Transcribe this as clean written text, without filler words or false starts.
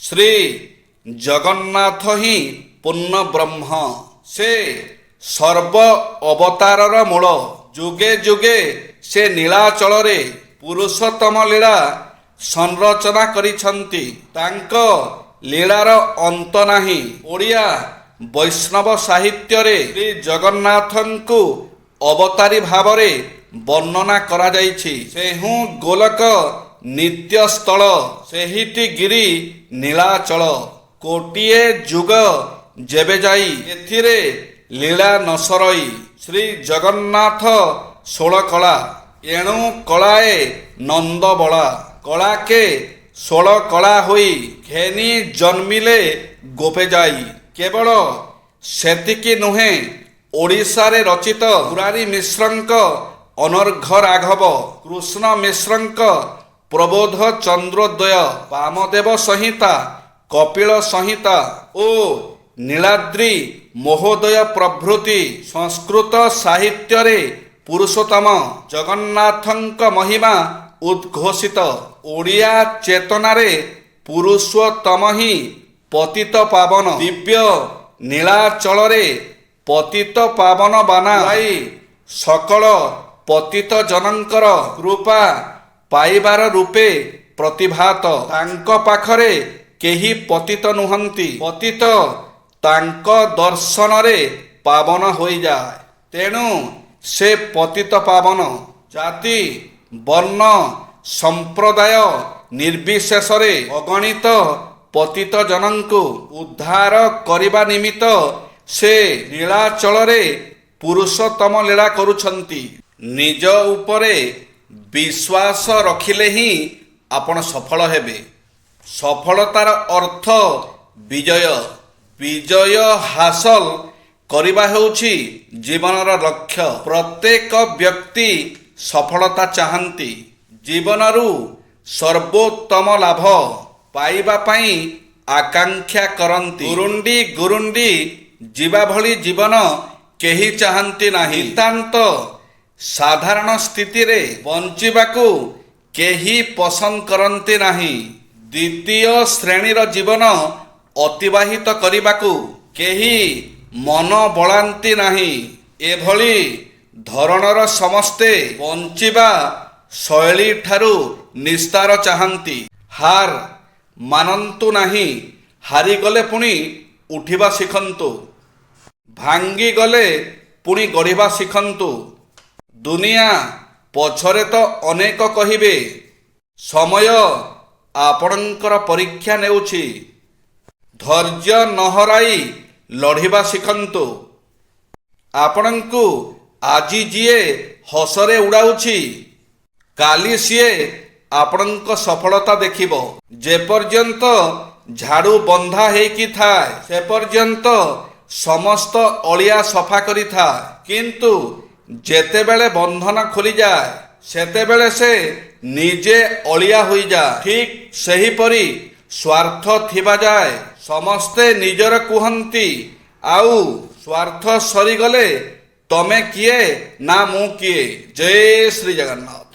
ଶ୍ରୀ ଜଗନ୍ନାଥ ହିଁ ପୂର୍ଣ୍ଣ ବ୍ରହ୍ମ। ସେ ସର୍ବ ଅବତାରର ମୂଳ। ଯୁଗେ ଯୁଗେ ସେ ନୀଳାଚଳରେ ପୁରୁଷୋତ୍ତମ ଲୀଳା ସଂରଚନା କରିଛନ୍ତି। ତାଙ୍କ ଲୀଳାର ଅନ୍ତ ନାହିଁ। ଓଡ଼ିଆ ବୈଷ୍ଣବ ସାହିତ୍ୟରେ ଶ୍ରୀ ଜଗନ୍ନାଥଙ୍କୁ ଅବତାରୀ ଭାବରେ ବର୍ଣ୍ଣନା କରାଯାଇଛି। ସେହୁଁ ଗୋଲକ ନିତ୍ୟସ୍ଥଳ, ସେହିଟି ଗିରି ନୀଳାଚଳ। କୋଟିଏ ଯୁଗ ଯେବେ ଯାଇ ଏଥିରେ ଲୀଳା ନ ସରଇ। ଶ୍ରୀ ଜଗନ୍ନାଥ 16 କଳା, ଏଣୁ କଳାଏ ନନ୍ଦ ବଳା। କଳାକେ 16 କଳା ହୋଇ ଘେନି ଜନ୍ମିଲେ ଗୋପେ ଯାଇ। କେବଳ ସେତିକି ନୁହେଁ, ଓଡ଼ିଶାରେ ରଚିତ ମୁରାରୀ ମିଶ୍ରଙ୍କ ଅନର୍ଘ ରାଘବ, କୃଷ୍ଣ ମିଶ୍ରଙ୍କ ପ୍ରବୋଧ ଚନ୍ଦ୍ରୋଦୟ, ବାମଦେବ ସଂହିତା, କପିଳ ସଂହିତା ଓ ନୀଳାଦ୍ରି ମହୋଦୟ ପ୍ରଭୃତି ସଂସ୍କୃତ ସାହିତ୍ୟରେ ପୁରୁଷୋତ୍ତମ ଜଗନ୍ନାଥଙ୍କ ମହିମା ଉଦ୍ଘୋଷିତ। ଓଡ଼ିଆ ଚେତନାରେ ପୁରୁଷୋତ୍ତମ ହିଁ ପତିତ ପାବନ। ଦିବ୍ୟ ନୀଳାଚଳରେ ପତିତ ପାବନ ବାନା ଗାଇ ସକଳ ପତିତ ଜନଙ୍କର କୃପା ପାଇବାର ରୂପେ ପ୍ରତିଭାତ। ତାଙ୍କ ପାଖରେ କେହି ପତିତ ନୁହନ୍ତି। ପତିତ ତାଙ୍କ ଦର୍ଶନରେ ପାବନ ହୋଇଯାଏ। ତେଣୁ ସେ ପତିତ ପାବନ। ଜାତି ବର୍ଣ୍ଣ ସମ୍ପ୍ରଦାୟ ନିର୍ବିଶେଷରେ ଅଗଣିତ ପତିତ ଜନଙ୍କୁ ଉଦ୍ଧାର କରିବା ନିମିତ୍ତ ସେ ନୀଳାଚଳରେ ପୁରୁଷୋତ୍ତମ ଲୀଳା କରୁଛନ୍ତି। ନିଜ ଉପରେ ବିଶ୍ୱାସ ରଖିଲେ ହିଁ ଆପଣ ସଫଳ ହେବେ। ସଫଳତାର ଅର୍ଥ ବିଜୟ। ବିଜୟ ହାସଲ କରିବା ହେଉଛି ଜୀବନର ଲକ୍ଷ୍ୟ। ପ୍ରତ୍ୟେକ ବ୍ୟକ୍ତି ସଫଳତା ଚାହାନ୍ତି। ଜୀବନରୁ ସର୍ବୋତ୍ତମ ଲାଭ ପାଇବା ପାଇଁ ଆକାଂକ୍ଷା କରନ୍ତି। ଗୁରୁଣ୍ଡି ଗୁରୁଣ୍ଡି ଯିବା ଭଳି ଜୀବନ କେହି ଚାହାନ୍ତି ନାହିଁ। ନିତାନ୍ତ ସାଧାରଣ ସ୍ଥିତିରେ ବଞ୍ଚିବାକୁ କେହି ପସନ୍ଦ କରନ୍ତି ନାହିଁ। ଦ୍ୱିତୀୟ ଶ୍ରେଣୀର ଜୀବନ ଅତିବାହିତ କରିବାକୁ କେହି ମନ ବଳାନ୍ତି ନାହିଁ। ଏଭଳି ଧରଣର ସମସ୍ତେ ବଞ୍ଚିବା ଶୈଳୀଠାରୁ ନିସ୍ତାର ଚାହାନ୍ତି। ହାର ମାନନ୍ତୁ ନାହିଁ। ହାରିଗଲେ ପୁଣି ଉଠିବା ଶିଖନ୍ତୁ। ଭାଙ୍ଗିଗଲେ ପୁଣି ଗଢ଼ିବା ଶିଖନ୍ତୁ। ଦୁନିଆ ପଛରେ ତ ଅନେକ କହିବେ। ସମୟ ଆପଣଙ୍କର ପରୀକ୍ଷା ନେଉଛି। ଧୈର୍ଯ୍ୟ ନ ହରାଇ ଲଢ଼ିବା ଶିଖନ୍ତୁ। ଆପଣଙ୍କୁ ଆଜି ଯିଏ ହସରେ ଉଡ଼ାଉଛି, କାଲି ସିଏ ଆପଣଙ୍କ ସଫଳତା ଦେଖିବ। ଯେପର୍ଯ୍ୟନ୍ତ ଝାଡ଼ୁ ବନ୍ଧା ହେଇକି ଥାଏ, ସେ ପର୍ଯ୍ୟନ୍ତ ସମସ୍ତ ଅଳିଆ ସଫା କରିଥାଏ। କିନ୍ତୁ ଯେତେବେଳେ ବନ୍ଧନ ଖୋଲିଯାଏ, ସେତେବେଳେ ସେ ନିଜେ ଅଳିଆ ହୋଇଯାଏ। ଠିକ୍ ସେହିପରି ସ୍ୱାର୍ଥ ଥିବା ଯାଏ ସମସ୍ତେ ନିଜର କୁହନ୍ତି, ଆଉ ସ୍ୱାର୍ଥ ସରିଗଲେ ତମେ କିଏ ନା ମୁଁ କିଏ। ଜୟ ଶ୍ରୀ ଜଗନ୍ନାଥ।